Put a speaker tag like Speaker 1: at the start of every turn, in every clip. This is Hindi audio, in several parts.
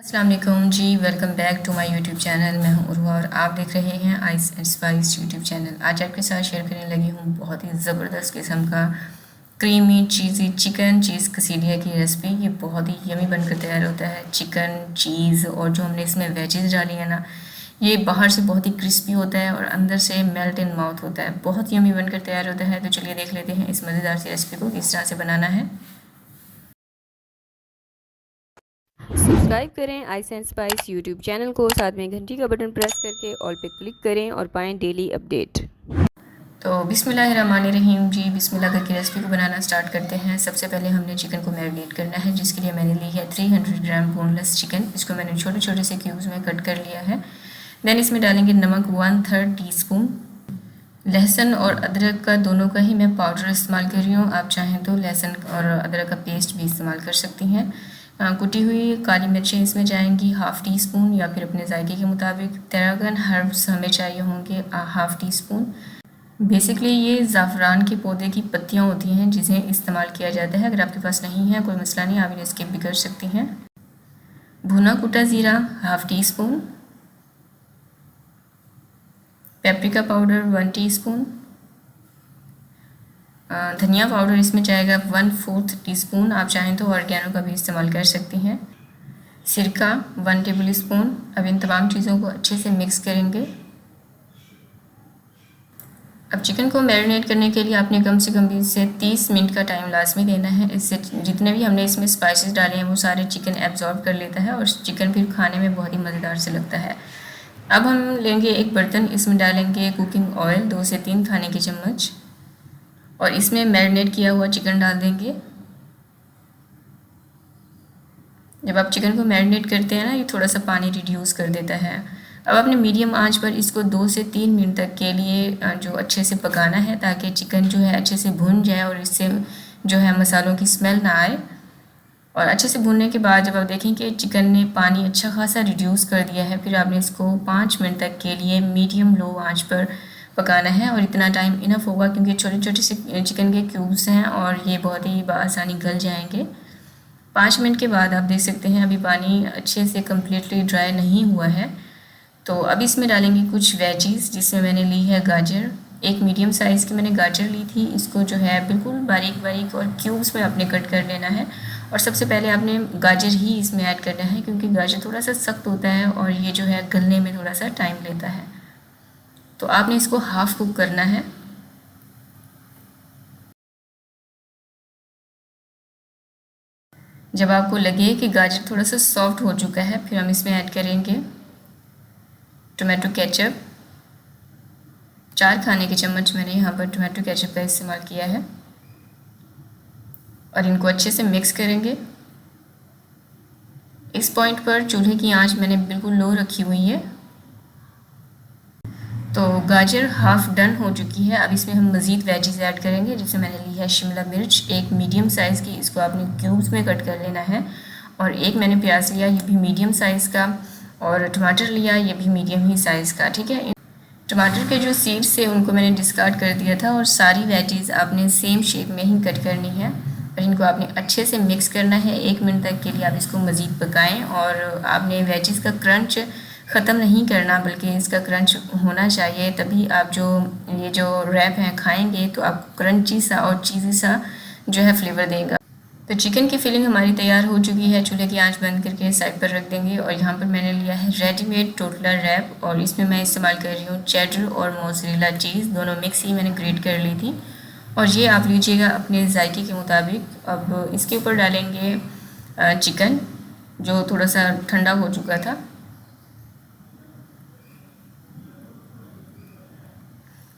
Speaker 1: अस्सलाम वालेकुम जी, welcome back to my YouTube channel. मैं हूं उर्वा और आप देख रहे हैं ice and spice YouTube channel. आज आपके साथ शेयर करने लगी हूं बहुत ही ज़बरदस्त किस्म का क्रीमी चीज़ी चिकन चीज़ कसीलिया की रेसिपी। ये बहुत ही यमी बनकर तैयार होता है। चिकन चीज़ और जो हमने इसमें वेजेस डाली है ना, ये बाहर से बहुत ही क्रिस्पी होता है और अंदर से मेल्ट इन माउथ होता है। बहुत यमी बनकर तैयार होता है। तो चलिए देख लेते हैं इस मज़ेदार सी रेसिपी को किस तरह से बनाना है।
Speaker 2: सब्सक्राइब करें ice and spice YouTube channel को, साथ में घंटी का बटन प्रेस करके ऑल पे क्लिक करें और पाएं डेली अपडेट।
Speaker 1: तो बिस्मिल्लाहिर्रहमानिर्रहीम जी, बिस्मिल्लाह करके रेसिपी को बनाना स्टार्ट करते हैं। सबसे पहले हमने चिकन को मैरिनेट करना है, जिसके लिए मैंने ली है 300 ग्राम बोनलेस चिकन। इसको मैंने छोटे छोटे से क्यूब्स में कट कर लिया है। देन इसमें डालेंगे नमक 1/3 टीस्पून। लहसुन और अदरक का दोनों का ही मैं पाउडर इस्तेमाल कर रही हूँ। आप चाहें तो लहसुन और अदरक का पेस्ट भी इस्तेमाल कर सकती हैं। कुटी हुई काली मिर्चें इसमें जाएंगी 1/2 टीस्पून या फिर अपने जायके के मुताबिक। तरागन हर्ब्स हमें चाहिए होंगे 1/2 टीस्पून। बेसिकली ये ज़ाफ़रान के पौधे की पत्तियाँ होती हैं जिसे इस्तेमाल किया जाता है। अगर आपके पास नहीं है कोई मसला नहीं, आप इन्हें स्किप भी कर सकती हैं। भुना कुटा ज़ीरा 1/2 टीस्पून। Paprika powder 1 teaspoon. धनिया पाउडर इसमें जाएगा 1/4 टीस्पून। आप चाहें तो ऑर्गेनो का भी इस्तेमाल कर सकती हैं। सिरका 1 टेबल स्पून। अब इन तमाम चीज़ों को अच्छे से मिक्स करेंगे। अब चिकन को मैरिनेट करने के लिए आपने कम से कम 20 से 30 मिनट का टाइम लाजमी देना है। इससे जितने भी हमने इसमें स्पाइसेस डाले हैं वो सारे चिकन एब्जॉर्ब कर लेता है और चिकन फिर खाने में बहुत ही मज़ेदार से लगता है। अब हम लेंगे एक बर्तन, इसमें डालेंगे कुकिंग ऑयल 2 से 3 खाने के चम्मच और इसमें मैरिनेट किया हुआ चिकन डाल देंगे। जब आप चिकन को मैरिनेट करते हैं ना, ये थोड़ा सा पानी रिड्यूस कर देता है। अब आपने मीडियम आंच पर इसको 2 से 3 मिनट तक के लिए जो अच्छे से पकाना है, ताकि चिकन जो है अच्छे से भुन जाए और इससे जो है मसालों की स्मेल ना आए। और अच्छे से भुनने के बाद जब आप देखें कि चिकन ने पानी अच्छा खासा रिड्यूस कर दिया है, फिर आपने इसको 5 मिनट तक के लिए मीडियम लो आंच पर पकाना है। और इतना टाइम इनफ होगा क्योंकि छोटे छोटे से चिकन के क्यूब्स हैं और ये बहुत ही आसानी गल जाएंगे। 5 मिनट के बाद आप देख सकते हैं अभी पानी अच्छे से कम्प्लीटली ड्राई नहीं हुआ है। तो अब इसमें डालेंगे कुछ वेजीज, जिसमें मैंने ली है गाजर। एक मीडियम साइज़ की मैंने गाजर ली थी। इसको जो है बिल्कुल बारीक बारीक और क्यूब्स में आपने कट कर लेना है। और सबसे पहले आपने गाजर ही इसमें ऐड करना है, क्योंकि गाजर थोड़ा सा सख्त होता है और ये जो है गलने में थोड़ा सा टाइम लेता है। तो आपने इसको हाफ़ कुक करना है। जब आपको लगे कि गाजर थोड़ा सा सॉफ्ट हो चुका है, फिर हम इसमें ऐड करेंगे टोमेटो केचप। 4 खाने के चम्मच मैंने यहाँ पर टोमेटो केचप का इस्तेमाल किया है और इनको अच्छे से मिक्स करेंगे। इस पॉइंट पर चूल्हे की आंच मैंने बिल्कुल लो रखी हुई है। तो गाजर हाफ डन हो चुकी है। अब इसमें हम मज़ीद वेजीज ऐड करेंगे, जिसमें मैंने ली है शिमला मिर्च एक मीडियम साइज़ की। इसको आपने क्यूब्स में कट कर लेना है। और एक मैंने प्याज लिया, ये भी मीडियम साइज़ का। और टमाटर लिया, ये भी मीडियम ही साइज़ का। ठीक है, टमाटर के जो सीड्स थे उनको मैंने डिस्कार्ड कर दिया था। और सारी वेजीज आपने सेम शेप में ही कट करनी है और इनको आपने अच्छे से मिक्स करना है। 1 मिनट तक के लिए आप इसको मज़ीद पकाएं। और आपने वेजीज का क्रंच ख़त्म नहीं करना, बल्कि इसका क्रंच होना चाहिए, तभी आप ये जो रैप हैं खाएंगे तो आपको क्रंची सा और चीज़ी सा जो है फ्लेवर देगा। तो चिकन की फिलिंग हमारी तैयार हो चुकी है। चूल्हे की आंच बंद करके साइड पर रख देंगे। और यहाँ पर मैंने लिया है रेडीमेड टोटला रैप और इसमें मैं इस्तेमाल कर रही हूँ चेडर और मोज़रेला चीज़, दोनों मिक्स ही मैंने ग्रेट कर ली थी। और ये आप लीजिएगा अपने जायके के मुताबिक। अब इसके ऊपर डालेंगे चिकन जो थोड़ा सा ठंडा हो चुका था।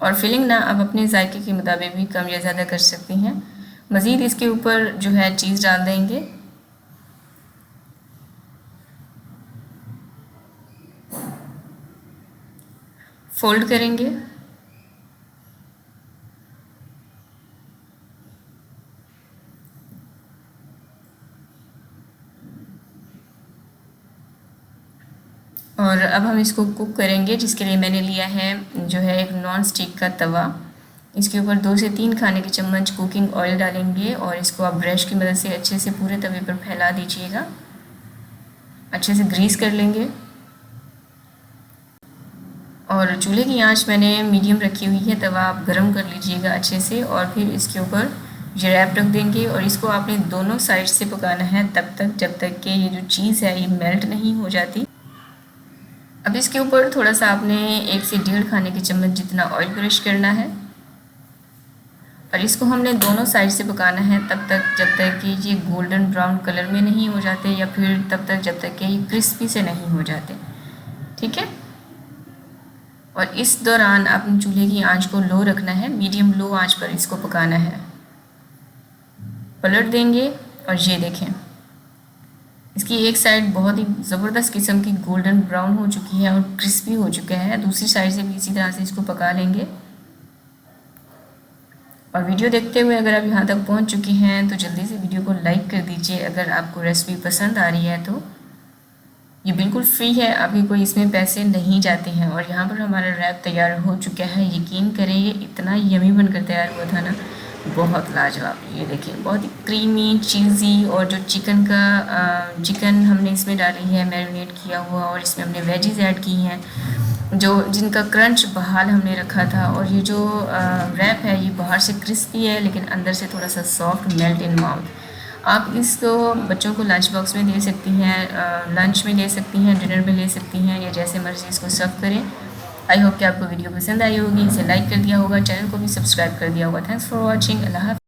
Speaker 1: और फिलिंग ना आप अपने जायके के मुताबिक भी कम या ज़्यादा कर सकती हैं। मज़ीद इसके ऊपर जो है चीज़ डाल देंगे। फोल्ड करेंगे और अब हम इसको कुक करेंगे, जिसके लिए मैंने लिया है जो है एक नॉन स्टिक का तवा। इसके ऊपर 2 से 3 खाने के चम्मच कुकिंग ऑयल डालेंगे और इसको आप ब्रश की मदद से अच्छे से पूरे तवे पर फैला दीजिएगा। अच्छे से ग्रीस कर लेंगे। और चूल्हे की आंच मैंने मीडियम रखी हुई है, तवा आप गरम कर लीजिएगा अच्छे से। और फिर इसके ऊपर ये रैप रख देंगे और इसको आपने दोनों साइड से पकाना है तब तक जब तक कि ये जो चीज़ है ये मेल्ट नहीं हो जाती। अब इसके ऊपर थोड़ा सा आपने 1 से 1.5 खाने के चम्मच जितना ऑयल ब्रश करना है और इसको हमने दोनों साइड से पकाना है तब तक जब तक कि ये गोल्डन ब्राउन कलर में नहीं हो जाते, या फिर तब तक जब तक कि ये क्रिस्पी से नहीं हो जाते। ठीक है। और इस दौरान अपने चूल्हे की आंच को लो रखना है, मीडियम लो आंच पर इसको पकाना है। पलट देंगे और ये देखें इसकी एक साइड बहुत ही ज़बरदस्त किस्म की गोल्डन ब्राउन हो चुकी है और क्रिस्पी हो चुका है। दूसरी साइड से भी इसी तरह से इसको पका लेंगे। और वीडियो देखते हुए अगर आप यहाँ तक पहुँच चुके हैं तो जल्दी से वीडियो को लाइक कर दीजिए। अगर आपको रेसिपी पसंद आ रही है तो ये बिल्कुल फ्री है, अभी कोई इसमें पैसे नहीं जाते हैं। और यहाँ पर हमारा रैप तैयार हो चुका है। यकीन करें ये इतना यमी बनकर तैयार हुआ था ना, बहुत लाजवाब। ये देखिए बहुत ही क्रीमी चीज़ी। और जो चिकन हमने इसमें डाली है मैरिनेट किया हुआ, और इसमें हमने वेजीज ऐड की हैं जो जिनका क्रंच बहाल हमने रखा था। और ये जो रैप है ये बाहर से क्रिस्पी है लेकिन अंदर से थोड़ा सा सॉफ्ट, मेल्ट इन माउथ। आप इसको बच्चों को लंच बॉक्स में दे सकती हैं, लंच में दे सकती हैं, डिनर में ले सकती हैं, या जैसे मर्ज़ी इसको सर्व करें। आई होप कि आपको वीडियो पसंद आई होगी। इसे लाइक कर दिया होगा, चैनल को भी सब्सक्राइब कर दिया होगा। Thanks for watching. अल्लाह हाफ़िज़।